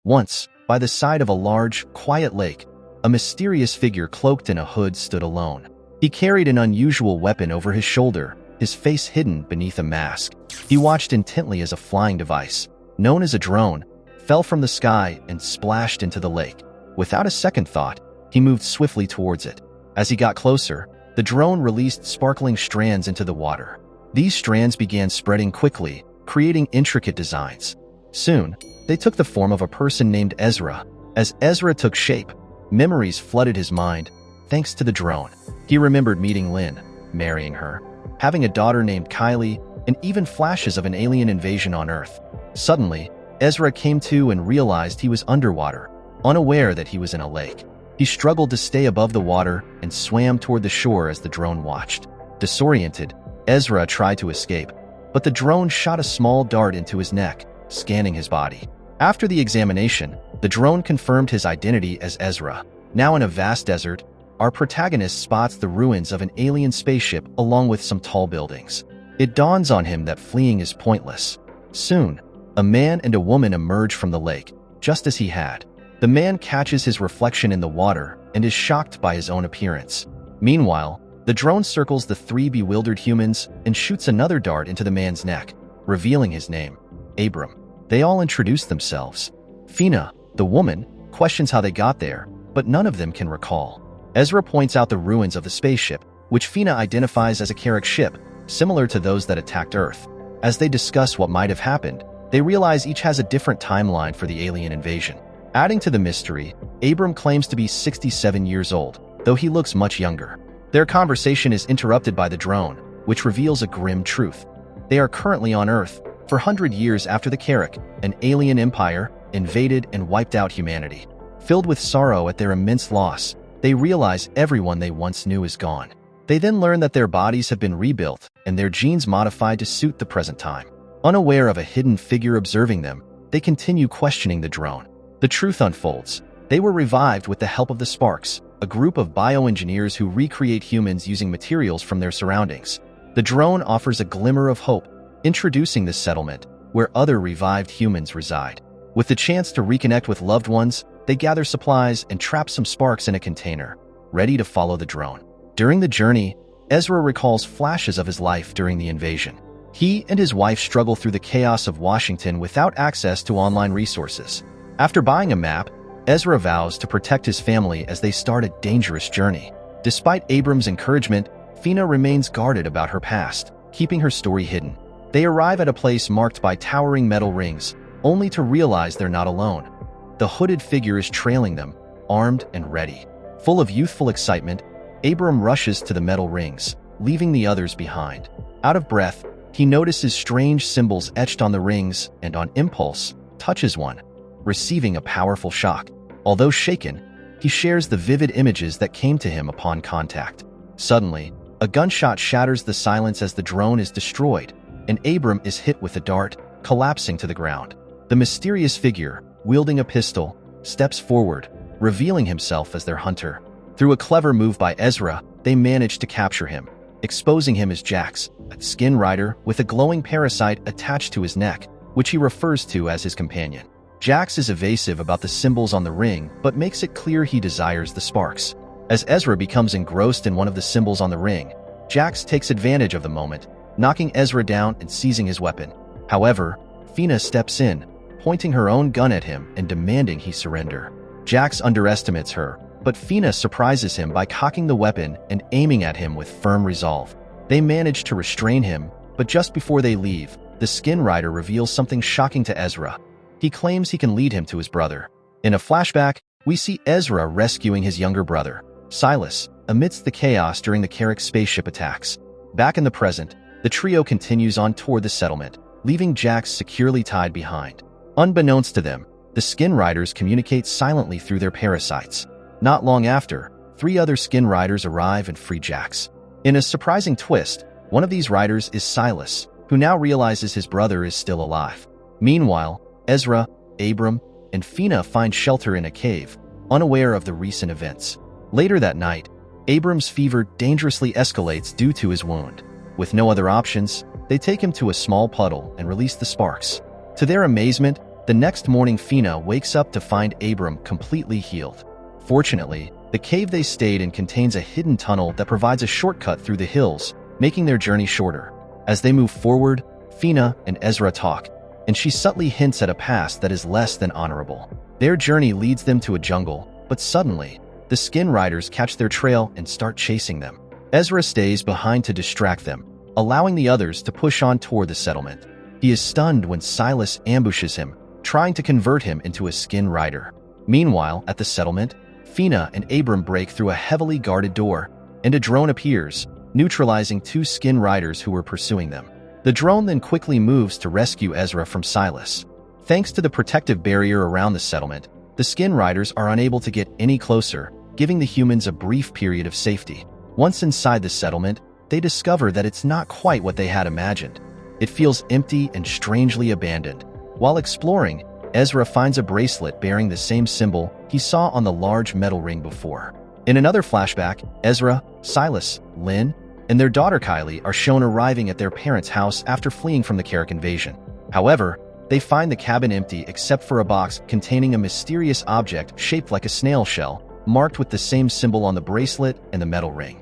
Once, by the side of a large, quiet lake, a mysterious figure cloaked in a hood stood alone. He carried an unusual weapon over his shoulder, his face hidden beneath a mask. He watched intently as a flying device, known as a drone, fell from the sky and splashed into the lake. Without a second thought, he moved swiftly towards it. As he got closer, the drone released sparkling strands into the water. These strands began spreading quickly, creating intricate designs. Soon, they took the form of a person named Ezra. As Ezra took shape, memories flooded his mind, thanks to the drone. He remembered meeting Lynn, marrying her, having a daughter named Kylie, and even flashes of an alien invasion on Earth. Suddenly, Ezra came to and realized he was underwater, unaware that he was in a lake. He struggled to stay above the water and swam toward the shore as the drone watched. Disoriented, Ezra tried to escape, but the drone shot a small dart into his neck, scanning his body. After the examination, the drone confirmed his identity as Ezra. Now in a vast desert, our protagonist spots the ruins of an alien spaceship along with some tall buildings. It dawns on him that fleeing is pointless. Soon, a man and a woman emerge from the lake, just as he had. The man catches his reflection in the water and is shocked by his own appearance. Meanwhile, the drone circles the three bewildered humans and shoots another dart into the man's neck, revealing his name, Abram. They all introduce themselves. Fina, the woman, questions how they got there, but none of them can recall. Ezra points out the ruins of the spaceship, which Fina identifies as a Carrick ship, similar to those that attacked Earth. As they discuss what might have happened, they realize each has a different timeline for the alien invasion. Adding to the mystery, Abram claims to be 67 years old, though he looks much younger. Their conversation is interrupted by the drone, which reveals a grim truth. They are currently on Earth, 400 years after the Carrick, an alien empire, invaded and wiped out humanity. Filled with sorrow at their immense loss, they realize everyone they once knew is gone. They then learn that their bodies have been rebuilt and their genes modified to suit the present time. Unaware of a hidden figure observing them, they continue questioning the drone. The truth unfolds. They were revived with the help of the Sparks, a group of bioengineers who recreate humans using materials from their surroundings. The drone offers a glimmer of hope, introducing the settlement where other revived humans reside. With the chance to reconnect with loved ones, they gather supplies and trap some Sparks in a container, ready to follow the drone. During the journey, Ezra recalls flashes of his life during the invasion. He and his wife struggle through the chaos of Washington without access to online resources. After buying a map, Ezra vows to protect his family as they start a dangerous journey. Despite Abram's encouragement, Fina remains guarded about her past, keeping her story hidden. They arrive at a place marked by towering metal rings, only to realize they're not alone. The hooded figure is trailing them, armed and ready. Full of youthful excitement, Abram rushes to the metal rings, leaving the others behind. Out of breath, he notices strange symbols etched on the rings and on impulse, touches one, receiving a powerful shock. Although shaken, he shares the vivid images that came to him upon contact. Suddenly, a gunshot shatters the silence as the drone is destroyed, and Abram is hit with a dart, collapsing to the ground. The mysterious figure, wielding a pistol, steps forward, revealing himself as their hunter. Through a clever move by Ezra, they manage to capture him, exposing him as Jax, a skin rider with a glowing parasite attached to his neck, which he refers to as his companion. Jax is evasive about the symbols on the ring, but makes it clear he desires the Sparks. As Ezra becomes engrossed in one of the symbols on the ring, Jax takes advantage of the moment, knocking Ezra down and seizing his weapon. However, Fina steps in, pointing her own gun at him and demanding he surrender. Jax underestimates her, but Fina surprises him by cocking the weapon and aiming at him with firm resolve. They manage to restrain him, but just before they leave, the Skin Rider reveals something shocking to Ezra. He claims he can lead him to his brother. In a flashback, we see Ezra rescuing his younger brother, Silas, amidst the chaos during the Carrick spaceship attacks. Back in the present, the trio continues on toward the settlement, leaving Jax securely tied behind. Unbeknownst to them, the Skin Riders communicate silently through their parasites. Not long after, 3 other Skin Riders arrive and free Jax. In a surprising twist, one of these riders is Silas, who now realizes his brother is still alive. Meanwhile, Ezra, Abram, and Fina find shelter in a cave, unaware of the recent events. Later that night, Abram's fever dangerously escalates due to his wound. With no other options, they take him to a small puddle and release the Sparks. To their amazement, The next morning, Fina wakes up to find Abram completely healed. Fortunately, the cave they stayed in contains a hidden tunnel that provides a shortcut through the hills, making their journey shorter. As they move forward, Fina and Ezra talk, and she subtly hints at a past that is less than honorable. Their journey leads them to a jungle, but suddenly, the Skin Riders catch their trail and start chasing them. Ezra stays behind to distract them, allowing the others to push on toward the settlement. He is stunned when Silas ambushes him, trying to convert him into a Skin Rider. Meanwhile, at the settlement, Fina and Abram break through a heavily guarded door, and a drone appears, neutralizing 2 Skin Riders who were pursuing them. The drone then quickly moves to rescue Ezra from Silas. Thanks to the protective barrier around the settlement, the Skin Riders are unable to get any closer, giving the humans a brief period of safety. Once inside the settlement, they discover that it's not quite what they had imagined. It feels empty and strangely abandoned. While exploring, Ezra finds a bracelet bearing the same symbol he saw on the large metal ring before. In another flashback, Ezra, Silas, Lynn, and their daughter Kylie are shown arriving at their parents' house after fleeing from the Carrick invasion. However, they find the cabin empty except for a box containing a mysterious object shaped like a snail shell, marked with the same symbol on the bracelet and the metal ring.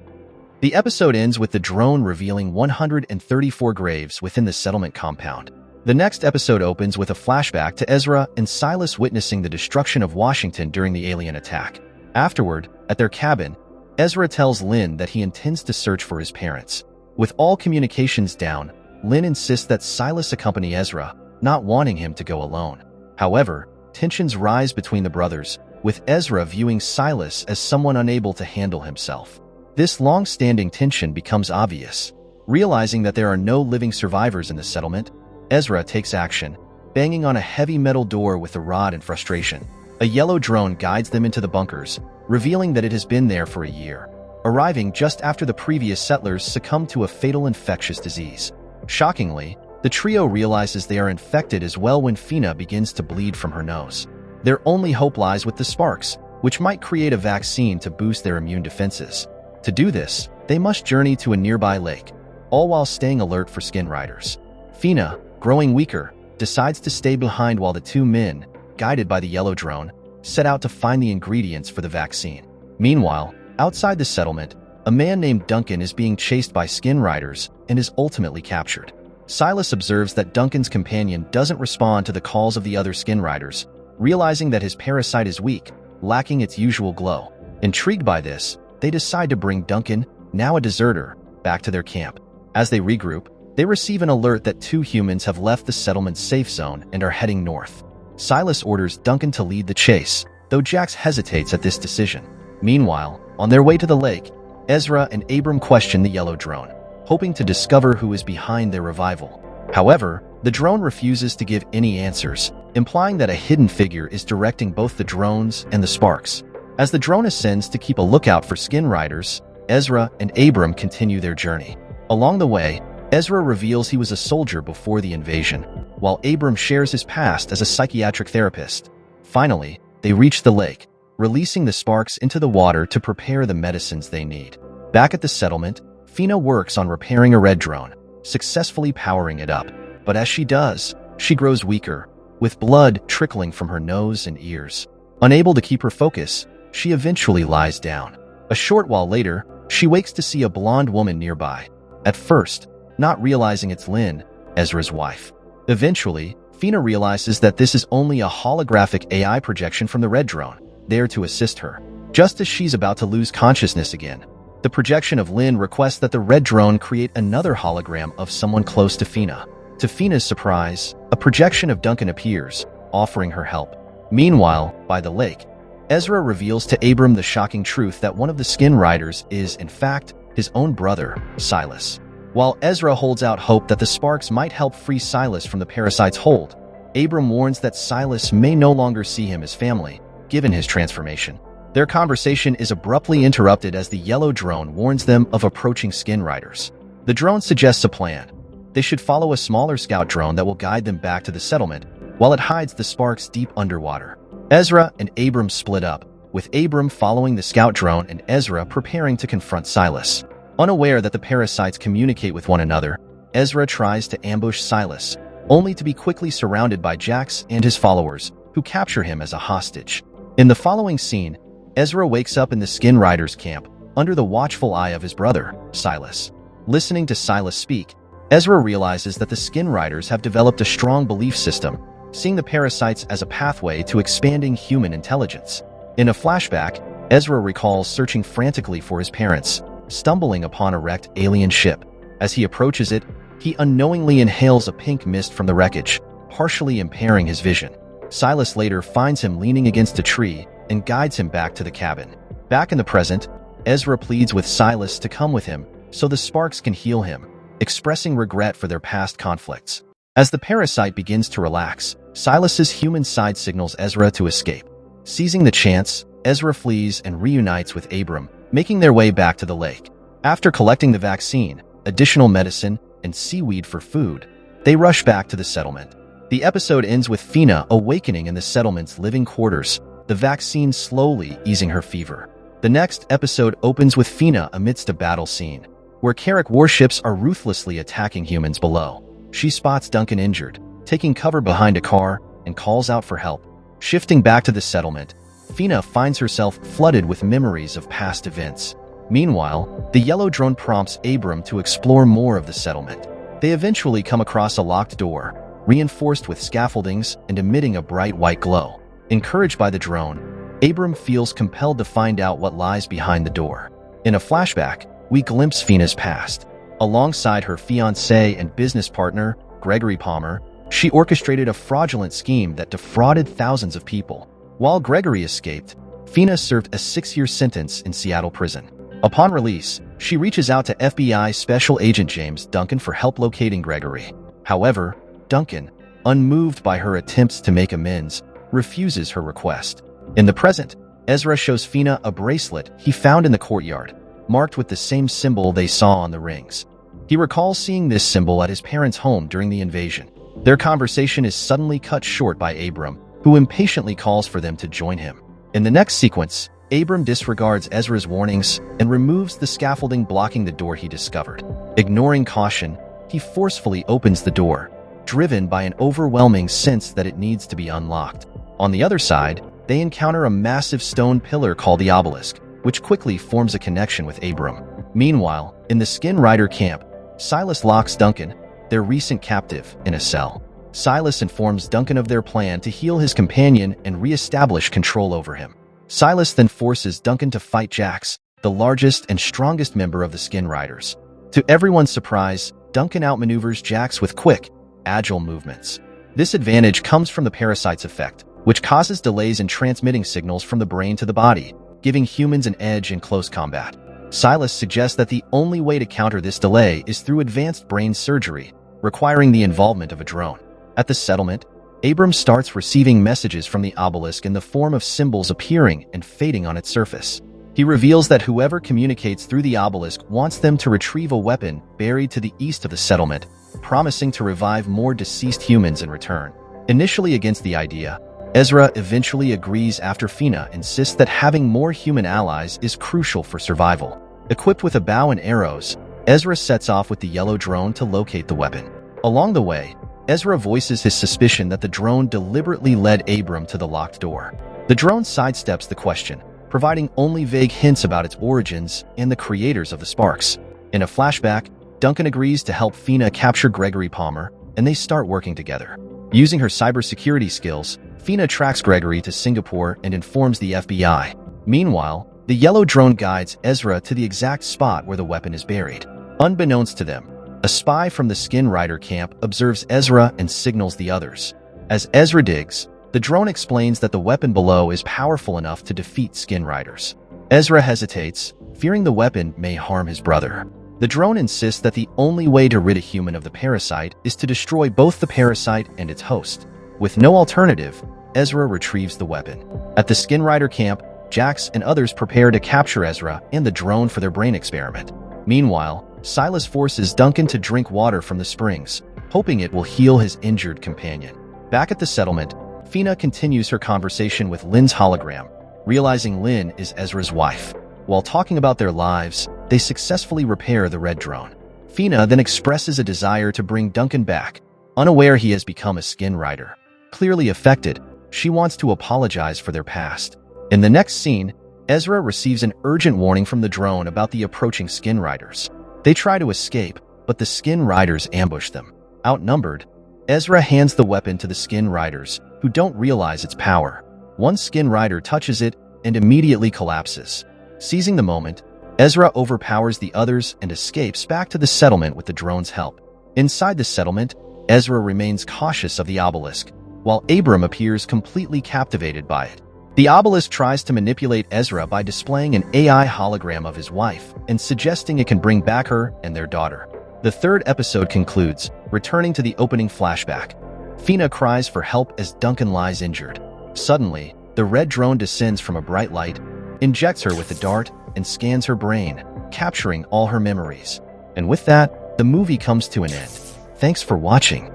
The episode ends with the drone revealing 134 graves within the settlement compound. The next episode opens with a flashback to Ezra and Silas witnessing the destruction of Washington during the alien attack. Afterward, at their cabin, Ezra tells Lynn that he intends to search for his parents. With all communications down, Lynn insists that Silas accompany Ezra, not wanting him to go alone. However, tensions rise between the brothers, with Ezra viewing Silas as someone unable to handle himself. This long-standing tension becomes obvious. Realizing that there are no living survivors in the settlement, Ezra takes action, banging on a heavy metal door with a rod in frustration. A yellow drone guides them into the bunkers, revealing that it has been there for a year, arriving just after the previous settlers succumbed to a fatal infectious disease. Shockingly, the trio realizes they are infected as well when Fina begins to bleed from her nose. Their only hope lies with the sparks, which might create a vaccine to boost their immune defenses. To do this, they must journey to a nearby lake, all while staying alert for Skin Riders. Fina, growing weaker, decides to stay behind while the 2 men, guided by the yellow drone, set out to find the ingredients for the vaccine. Meanwhile, outside the settlement, a man named Duncan is being chased by Skin Riders and is ultimately captured. Silas observes that Duncan's companion doesn't respond to the calls of the other Skin Riders, realizing that his parasite is weak, lacking its usual glow. Intrigued by this, they decide to bring Duncan, now a deserter, back to their camp. As they regroup, they receive an alert that 2 humans have left the settlement's safe zone and are heading north. Silas orders Duncan to lead the chase, though Jax hesitates at this decision. Meanwhile, on their way to the lake, Ezra and Abram question the yellow drone, hoping to discover who is behind their revival. However, the drone refuses to give any answers, implying that a hidden figure is directing both the drones and the sparks. As the drone ascends to keep a lookout for Skin Riders, Ezra and Abram continue their journey. Along the way, Ezra reveals he was a soldier before the invasion, while Abram shares his past as a psychiatric therapist. Finally, they reach the lake, releasing the sparks into the water to prepare the medicines they need. Back at the settlement, Fina works on repairing a red drone, successfully powering it up. But as she does, she grows weaker, with blood trickling from her nose and ears. Unable to keep her focus, she eventually lies down. A short while later, she wakes to see a blonde woman nearby. At first, not realizing it's Lynn, Ezra's wife. Eventually, Fina realizes that this is only a holographic AI projection from the red drone, there to assist her. Just as she's about to lose consciousness again, the projection of Lynn requests that the red drone create another hologram of someone close to Fina. To Fina's surprise, a projection of Duncan appears, offering her help. Meanwhile, by the lake, Ezra reveals to Abram the shocking truth that one of the Skin Riders is, in fact, his own brother, Silas. While Ezra holds out hope that the sparks might help free Silas from the parasite's hold, Abram warns that Silas may no longer see him as family, given his transformation. Their conversation is abruptly interrupted as the yellow drone warns them of approaching Skin Riders. The drone suggests a plan. They should follow a smaller scout drone that will guide them back to the settlement, while it hides the sparks deep underwater. Ezra and Abram split up, with Abram following the scout drone and Ezra preparing to confront Silas. Unaware that the parasites communicate with one another, Ezra tries to ambush Silas, only to be quickly surrounded by Jax and his followers, who capture him as a hostage. In the following scene, Ezra wakes up in the Skin Riders' camp, under the watchful eye of his brother, Silas. Listening to Silas speak, Ezra realizes that the Skin Riders have developed a strong belief system, seeing the parasites as a pathway to expanding human intelligence. In a flashback, Ezra recalls searching frantically for his parents, stumbling upon a wrecked alien ship. As he approaches it, he unknowingly inhales a pink mist from the wreckage, partially impairing his vision. Silas later finds him leaning against a tree and guides him back to the cabin. Back in the present, Ezra pleads with Silas to come with him so the sparks can heal him, expressing regret for their past conflicts. As the parasite begins to relax, Silas's human side signals Ezra to escape. Seizing the chance, Ezra flees and reunites with Abram, making their way back to the lake. After collecting the vaccine, additional medicine, and seaweed for food, they rush back to the settlement. The episode ends with Fina awakening in the settlement's living quarters, the vaccine slowly easing her fever. The next episode opens with Fina amidst a battle scene, where Carrick warships are ruthlessly attacking humans below. She spots Duncan injured, taking cover behind a car, and calls out for help. Shifting back to the settlement, Fina finds herself flooded with memories of past events. Meanwhile, the yellow drone prompts Abram to explore more of the settlement. They eventually come across a locked door, reinforced with scaffoldings and emitting a bright white glow. Encouraged by the drone, Abram feels compelled to find out what lies behind the door. In a flashback, we glimpse Fina's past. Alongside her fiancé and business partner, Gregory Palmer, she orchestrated a fraudulent scheme that defrauded thousands of people. While Gregory escaped, Fina served a 6-year sentence in Seattle prison. Upon release, she reaches out to FBI Special Agent James Duncan for help locating Gregory. However, Duncan, unmoved by her attempts to make amends, refuses her request. In the present, Ezra shows Fina a bracelet he found in the courtyard, marked with the same symbol they saw on the rings. He recalls seeing this symbol at his parents' home during the invasion. Their conversation is suddenly cut short by Abram, who impatiently calls for them to join him. In the next sequence, Abram disregards Ezra's warnings and removes the scaffolding blocking the door he discovered. Ignoring caution, he forcefully opens the door, driven by an overwhelming sense that it needs to be unlocked. On the other side, they encounter a massive stone pillar called the obelisk, which quickly forms a connection with Abram. Meanwhile, in the Skin Rider camp, Silas locks Duncan, their recent captive, in a cell. Silas informs Duncan of their plan to heal his companion and re-establish control over him. Silas then forces Duncan to fight Jax, the largest and strongest member of the Skin Riders. To everyone's surprise, Duncan outmaneuvers Jax with quick, agile movements. This advantage comes from the parasite's effect, which causes delays in transmitting signals from the brain to the body, giving humans an edge in close combat. Silas suggests that the only way to counter this delay is through advanced brain surgery, requiring the involvement of a drone. At the settlement, Abram starts receiving messages from the obelisk in the form of symbols appearing and fading on its surface. He reveals that whoever communicates through the obelisk wants them to retrieve a weapon buried to the east of the settlement, promising to revive more deceased humans in return. Initially against the idea, Ezra eventually agrees after Fina insists that having more human allies is crucial for survival. Equipped with a bow and arrows, Ezra sets off with the yellow drone to locate the weapon. Along the way, Ezra voices his suspicion that the drone deliberately led Abram to the locked door. The drone sidesteps the question, providing only vague hints about its origins and the creators of the sparks. In a flashback, Duncan agrees to help Fina capture Gregory Palmer, and they start working together. Using her cybersecurity skills, Fina tracks Gregory to Singapore and informs the FBI. Meanwhile, the yellow drone guides Ezra to the exact spot where the weapon is buried. Unbeknownst to them, a spy from the Skin Rider camp observes Ezra and signals the others. As Ezra digs, the drone explains that the weapon below is powerful enough to defeat Skin Riders. Ezra hesitates, fearing the weapon may harm his brother. The drone insists that the only way to rid a human of the parasite is to destroy both the parasite and its host. With no alternative, Ezra retrieves the weapon. At the Skin Rider camp, Jax and others prepare to capture Ezra and the drone for their brain experiment. Meanwhile, Silas forces Duncan to drink water from the springs, hoping it will heal his injured companion. Back at the settlement, Fina continues her conversation with Lynn's hologram, realizing Lynn is Ezra's wife. While talking about their lives, they successfully repair the red drone. Fina then expresses a desire to bring Duncan back, unaware he has become a skin rider. Clearly affected, she wants to apologize for their past. In the next scene, Ezra receives an urgent warning from the drone about the approaching skin riders. They try to escape, but the skin riders ambush them. Outnumbered, Ezra hands the weapon to the skin riders, who don't realize its power. One skin rider touches it and immediately collapses. Seizing the moment, Ezra overpowers the others and escapes back to the settlement with the drone's help. Inside the settlement, Ezra remains cautious of the obelisk, while Abram appears completely captivated by it. The obelisk tries to manipulate Ezra by displaying an AI hologram of his wife and suggesting it can bring back her and their daughter. The third episode concludes, returning to the opening flashback. Fina cries for help as Duncan lies injured. Suddenly, the red drone descends from a bright light, injects her with a dart, and scans her brain, capturing all her memories. And with that, the movie comes to an end. Thanks for watching.